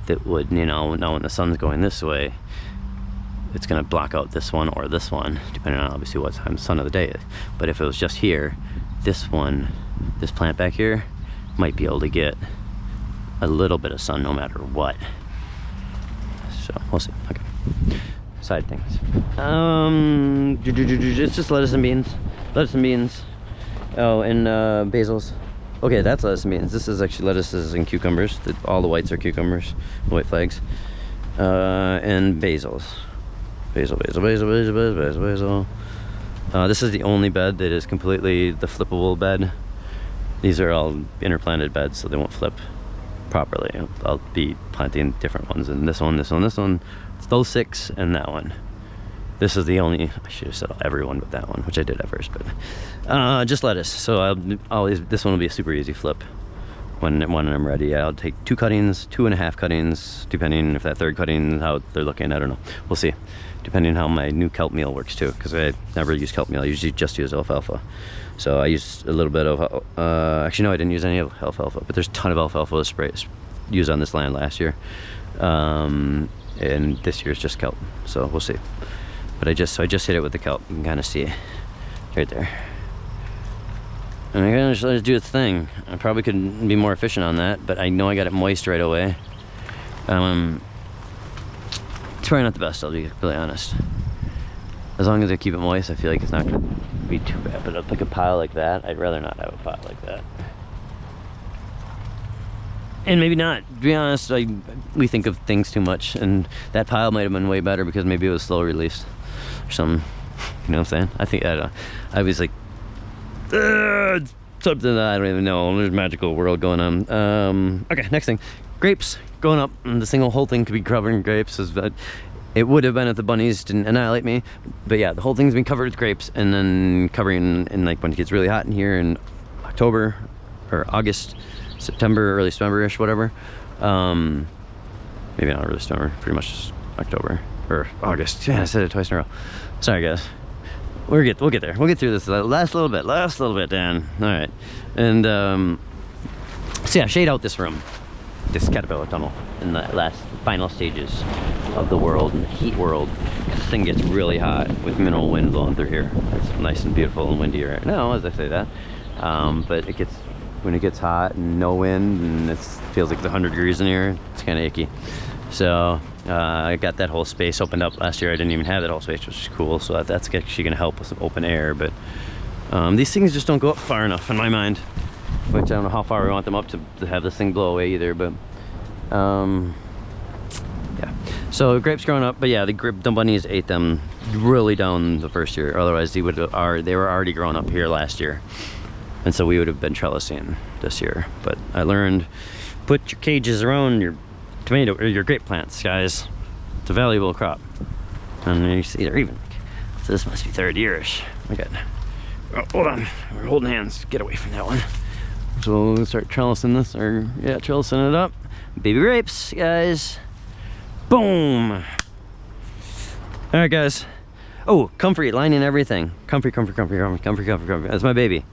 that would, you know, now when the sun's going this way, it's gonna block out this one or this one, depending on obviously what time the sun of the day is. But if it was just here, this one, this plant back here, might be able to get a little bit of sun no matter what. So we'll see. Okay. Side things. It's just lettuce and beans. Lettuce and beans. Oh, and basils. Okay, that's lettuce and beans. This is actually lettuces and cucumbers. All the whites are cucumbers, the white flags. And basils. Basil. This is the only bed that is completely the flippable bed. These are all interplanted beds, so they won't flip properly. I'll be planting different ones, and this one. It's those six and that one. This is the only, I should have said everyone but that one, which I did at first, but just lettuce. So this one will be a super easy flip when I'm ready. I'll take 2 cuttings, 2.5 cuttings, depending if that third cutting, how they're looking, I don't know. We'll see. Depending how my new kelp meal works too, because I never use kelp meal. I usually just use alfalfa. So I used a little bit of, actually no, I didn't use any alfalfa, but there's a ton of alfalfa sprays used on this land last year. And this year's just kelp, so we'll see. But I just hit it with the kelp. You can kind of see right there. And I'm gonna just let it do its thing. I probably could be more efficient on that, but I know I got it moist right away. It's probably not the best, I'll be really honest. As long as I keep it moist, I feel like it's not gonna be too bad. But like a pile like that, I'd rather not have a pile like that. And maybe not. To be honest, we think of things too much, and that pile might have been way better because maybe it was slow released or something. You know what I'm saying? I think I was like, something that I don't even know. There's a magical world going on. Okay, next thing, grapes going up. And this whole thing could be covered in grapes. It would have been if the bunnies didn't annihilate me, but yeah, the whole thing's been covered with grapes, and then covering in like when it gets really hot in here in October or August, September, early September-ish, whatever. Maybe not early September, pretty much just October or August. Yeah, I said it twice in a row. Sorry, guys. We'll get there. We'll get through this last little bit, Dan. All right, and so yeah, shade out this room, this caterpillar tunnel, in the last final stages of the world, in the heat world. This thing gets really hot with minimal wind blowing through here. It's nice and beautiful and windy right now, as I say that. But when it gets hot and no wind, and it feels like it's 100 degrees in here, it's kind of icky. So I got that whole space opened up last year. I didn't even have that whole space, which is cool. So that's actually going to help with some open air. But these things just don't go up far enough in my mind. Which I don't know how far we want them up to have this thing blow away either. But yeah. So grapes growing up, but yeah, the bunnies ate them really down the first year. Otherwise, they were already growing up here last year. And so we would have been trellising this year. But I learned, put your cages around your tomato or your grape plants, guys. It's a valuable crop. And you see they're even. So this must be third yearish. Okay. Oh, hold on, we're holding hands. Get away from that one. So we'll start trellising this, or yeah, trellising it up. Baby grapes, guys. Boom. All right, guys. Oh, comfrey, lining everything. Comfrey. That's my baby.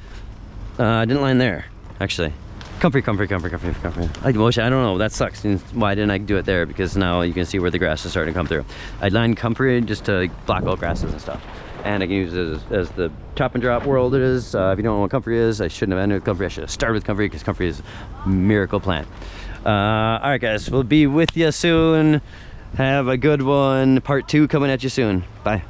I didn't line there, actually. Comfrey. I don't know, that sucks. Why didn't I do it there? Because now you can see where the grass is starting to come through. I lined comfrey just to block all grasses and stuff. And I can use it as the chop and drop world it is. If you don't know what comfrey is, I shouldn't have ended with comfrey. I should have started with comfrey, because comfrey is a miracle plant. All right, guys, we'll be with you soon. Have a good one. Part 2 coming at you soon. Bye.